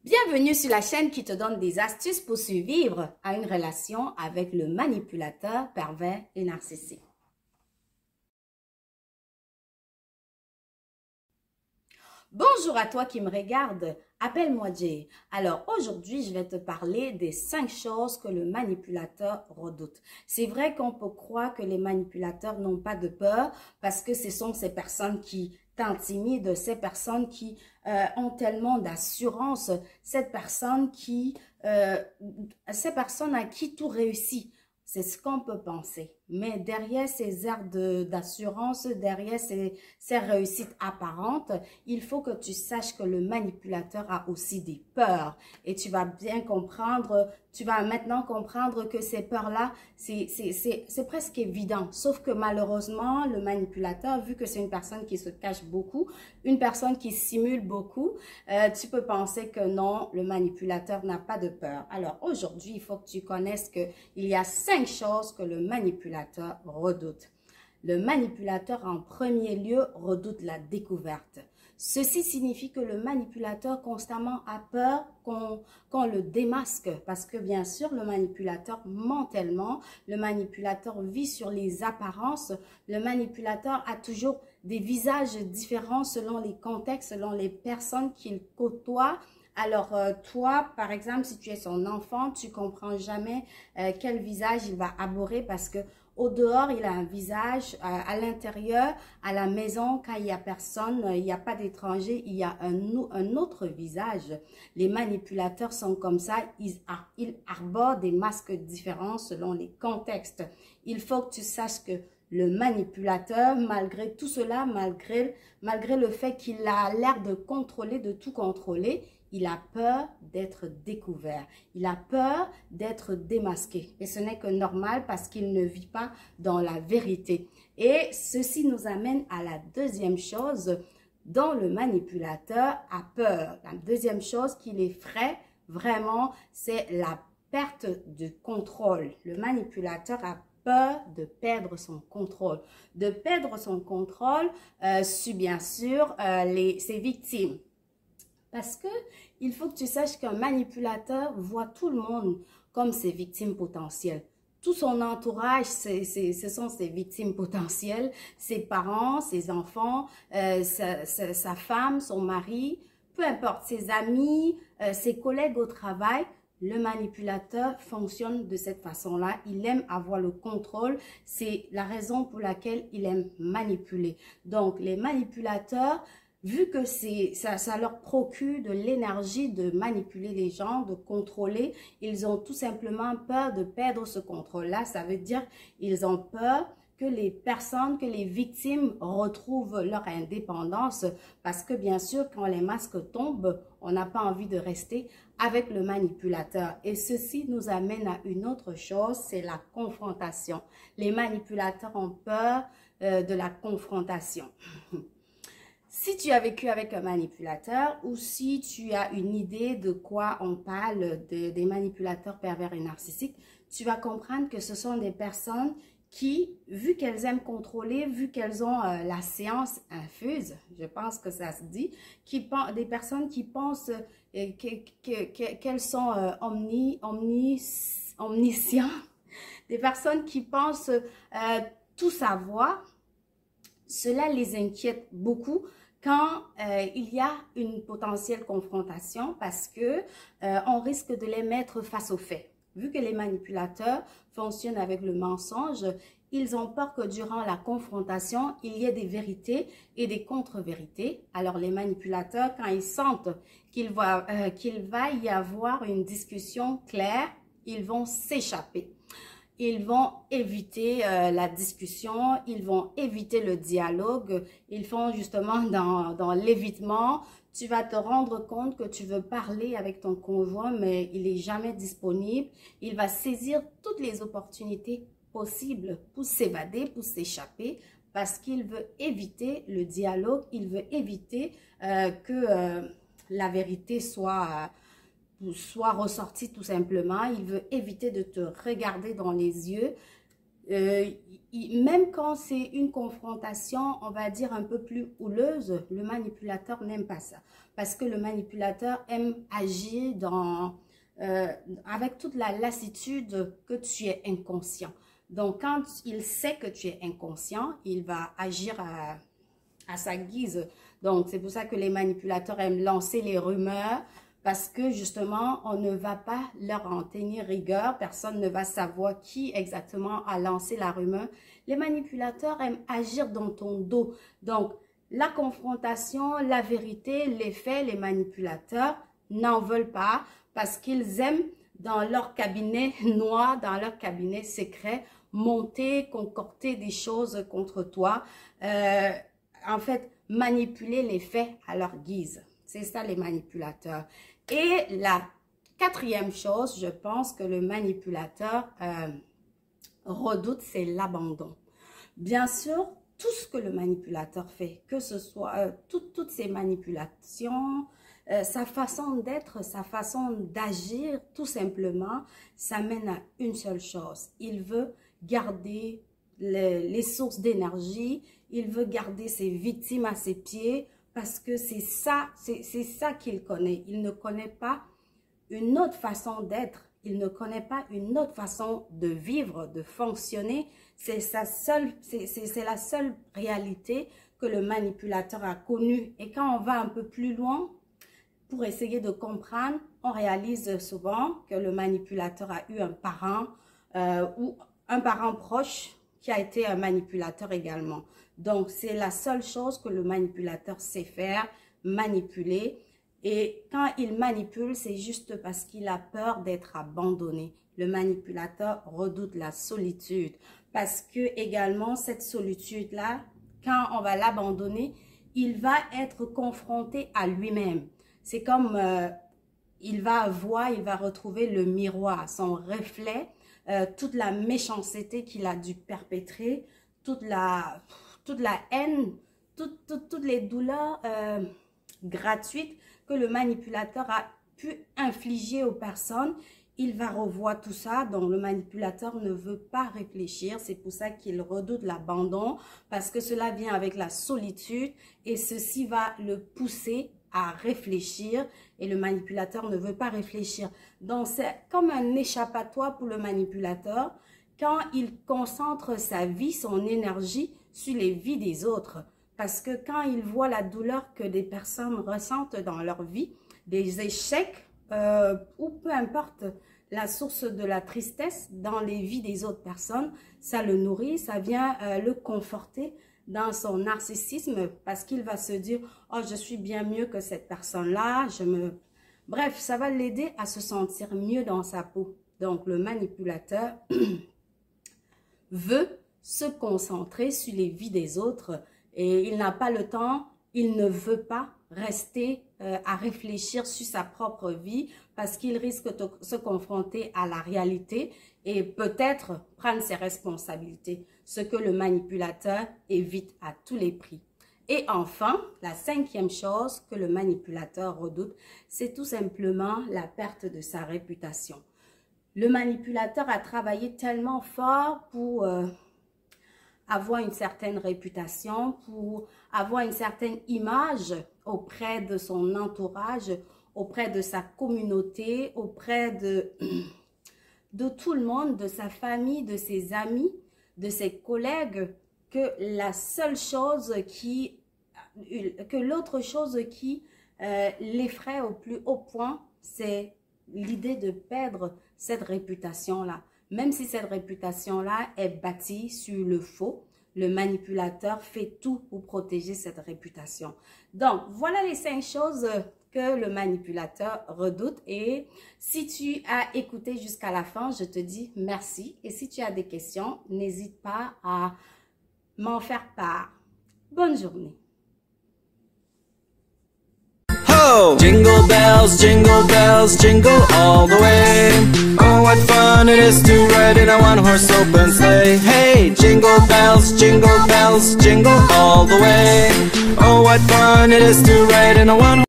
Bienvenue sur la chaîne qui te donne des astuces pour survivre à une relation avec le manipulateur pervers et narcissique. Bonjour à toi qui me regarde, appelle-moi Jay. Alors aujourd'hui, je vais te parler des 5 choses que le manipulateur redoute. C'est vrai qu'on peut croire que les manipulateurs n'ont pas de peur parce que ce sont ces personnes qui t'intimident, ces personnes qui ont tellement d'assurance, ces personnes à qui tout réussit. C'est ce qu'on peut penser. Mais derrière ces airs d'assurance, derrière ces réussites apparentes, il faut que tu saches que le manipulateur a aussi des peurs. Et tu vas bien comprendre, tu vas maintenant comprendre que ces peurs-là, c'est presque évident. Sauf que malheureusement, le manipulateur, vu que c'est une personne qui se cache beaucoup, une personne qui simule beaucoup, tu peux penser que non, le manipulateur n'a pas de peur. Alors aujourd'hui, il faut que tu connaisses qu'il y a 5 choses que le manipulateur redoute. Le manipulateur, en premier lieu, redoute la découverte. Ceci signifie que le manipulateur constamment a peur qu'on le démasque parce que bien sûr, le manipulateur ment tellement, le manipulateur vit sur les apparences, le manipulateur a toujours des visages différents selon les contextes, selon les personnes qu'il côtoie. Alors, toi, par exemple, si tu es son enfant, tu comprends jamais quel visage il va aborder parce que au dehors, il a un visage, à l'intérieur, à la maison, quand il n'y a personne, il n'y a pas d'étranger, il y a un autre visage. Les manipulateurs sont comme ça, ils arborent des masques différents selon les contextes. Il faut que tu saches que le manipulateur, malgré tout cela, malgré le fait qu'il a l'air de contrôler, de tout contrôler, il a peur d'être découvert. Il a peur d'être démasqué. Et ce n'est que normal parce qu'il ne vit pas dans la vérité. Et ceci nous amène à la deuxième chose dont le manipulateur a peur. La deuxième chose qui l'effraie vraiment, c'est la perte de contrôle. Le manipulateur a peur de perdre son contrôle. De perdre son contrôle sur, bien sûr, ses victimes. Parce que il faut que tu saches qu'un manipulateur voit tout le monde comme ses victimes potentielles. Tout son entourage, ce sont ses victimes potentielles, ses parents, ses enfants, sa femme, son mari, peu importe, ses amis, ses collègues au travail. Le manipulateur fonctionne de cette façon-là. Il aime avoir le contrôle. C'est la raison pour laquelle il aime manipuler. Donc, les manipulateurs, vu que ça leur procure de l'énergie de manipuler les gens, de contrôler, ils ont tout simplement peur de perdre ce contrôle-là. Ça veut dire qu'ils ont peur que les personnes, que les victimes retrouvent leur indépendance parce que bien sûr, quand les masques tombent, on n'a pas envie de rester avec le manipulateur. Et ceci nous amène à une autre chose, c'est la confrontation. Les manipulateurs ont peur de la confrontation. Si tu as vécu avec un manipulateur ou si tu as une idée de quoi on parle des manipulateurs pervers et narcissiques, tu vas comprendre que ce sont des personnes qui, vu qu'elles aiment contrôler, vu qu'elles ont la séance infuse, je pense que ça se dit, des personnes qui pensent qu'elles sont omniscientes, des personnes qui pensent tout savoir, cela les inquiète beaucoup quand il y a une potentielle confrontation parce que on risque de les mettre face aux faits. Vu que les manipulateurs fonctionnent avec le mensonge, ils ont peur que durant la confrontation, il y ait des vérités et des contre-vérités. Alors les manipulateurs, quand ils sentent qu'il va y avoir une discussion claire, ils vont s'échapper. Ils vont éviter la discussion, ils vont éviter le dialogue, ils font justement dans l'évitement. Tu vas te rendre compte que tu veux parler avec ton conjoint, mais il n'est jamais disponible. Il va saisir toutes les opportunités possibles pour s'évader, pour s'échapper, parce qu'il veut éviter le dialogue, il veut éviter que la vérité soit ressorti tout simplement. Il veut éviter de te regarder dans les yeux Même quand c'est une confrontation, on va dire un peu plus houleuse, le manipulateur n'aime pas ça. Parce que le manipulateur aime agir avec toute la lassitude que tu es inconscient. Donc, quand il sait que tu es inconscient, il va agir à sa guise. Donc, c'est pour ça que les manipulateurs aiment lancer les rumeurs, parce que justement, on ne va pas leur en tenir rigueur. Personne ne va savoir qui exactement a lancé la rumeur. Les manipulateurs aiment agir dans ton dos. Donc, la confrontation, la vérité, les faits, les manipulateurs n'en veulent pas parce qu'ils aiment dans leur cabinet noir, dans leur cabinet secret, monter, concocter des choses contre toi. En fait, manipuler les faits à leur guise. C'est ça les manipulateurs. Et la quatrième chose, je pense que le manipulateur redoute, c'est l'abandon. Bien sûr, tout ce que le manipulateur fait, que ce soit toutes ces manipulations, sa façon d'être, sa façon d'agir, tout simplement, ça mène à une seule chose. Il veut garder les sources d'énergie, il veut garder ses victimes à ses pieds, parce que c'est ça qu'il connaît. Il ne connaît pas une autre façon d'être. Il ne connaît pas une autre façon de vivre, de fonctionner. C'est la seule réalité que le manipulateur a connue. Et quand on va un peu plus loin, pour essayer de comprendre, on réalise souvent que le manipulateur a eu un parent ou un parent proche qui a été un manipulateur également. Donc, c'est la seule chose que le manipulateur sait faire, manipuler. Et quand il manipule, c'est juste parce qu'il a peur d'être abandonné. Le manipulateur redoute la solitude. Parce que également, cette solitude-là, quand on va l'abandonner, il va être confronté à lui-même. C'est comme il va retrouver le miroir, son reflet, toute la méchanceté qu'il a dû perpétrer, toute la haine, toutes les douleurs gratuites que le manipulateur a pu infliger aux personnes. Il va revoir tout ça, donc le manipulateur ne veut pas réfléchir. C'est pour ça qu'il redoute l'abandon, parce que cela vient avec la solitude et ceci va le pousser à réfléchir et le manipulateur ne veut pas réfléchir. Donc, c'est comme un échappatoire pour le manipulateur quand il concentre sa vie, son énergie sur les vies des autres. Parce que quand il voit la douleur que des personnes ressentent dans leur vie, des échecs ou peu importe la source de la tristesse dans les vies des autres personnes, ça le nourrit, ça vient le conforter dans son narcissisme parce qu'il va se dire « Oh, je suis bien mieux que cette personne-là. » Bref, ça va l'aider à se sentir mieux dans sa peau. Donc, le manipulateur veut se concentrer sur les vies des autres et il n'a pas le temps, il ne veut pas rester à réfléchir sur sa propre vie parce qu'il risque de se confronter à la réalité et peut-être prendre ses responsabilités, ce que le manipulateur évite à tous les prix. Et enfin, la cinquième chose que le manipulateur redoute, c'est tout simplement la perte de sa réputation. Le manipulateur a travaillé tellement fort pour avoir une certaine réputation, pour avoir une certaine image auprès de son entourage, auprès de sa communauté, auprès de tout le monde, de sa famille, de ses amis, de ses collègues, que la seule chose l'autre chose qui l'effraie au plus haut point, c'est l'idée de perdre cette réputation-là. Même si cette réputation-là est bâtie sur le faux, le manipulateur fait tout pour protéger cette réputation. Donc, voilà les 5 choses que le manipulateur redoute. Et si tu as écouté jusqu'à la fin, je te dis merci. Et si tu as des questions, n'hésite pas à m'en faire part. Bonne journée. Ho! Jingle bells, jingle all the way. Oh, what fun it is to ride in a one-horse open sleigh. Hey, jingle bells, jingle all the way. Oh, what fun it is to ride in a one-horse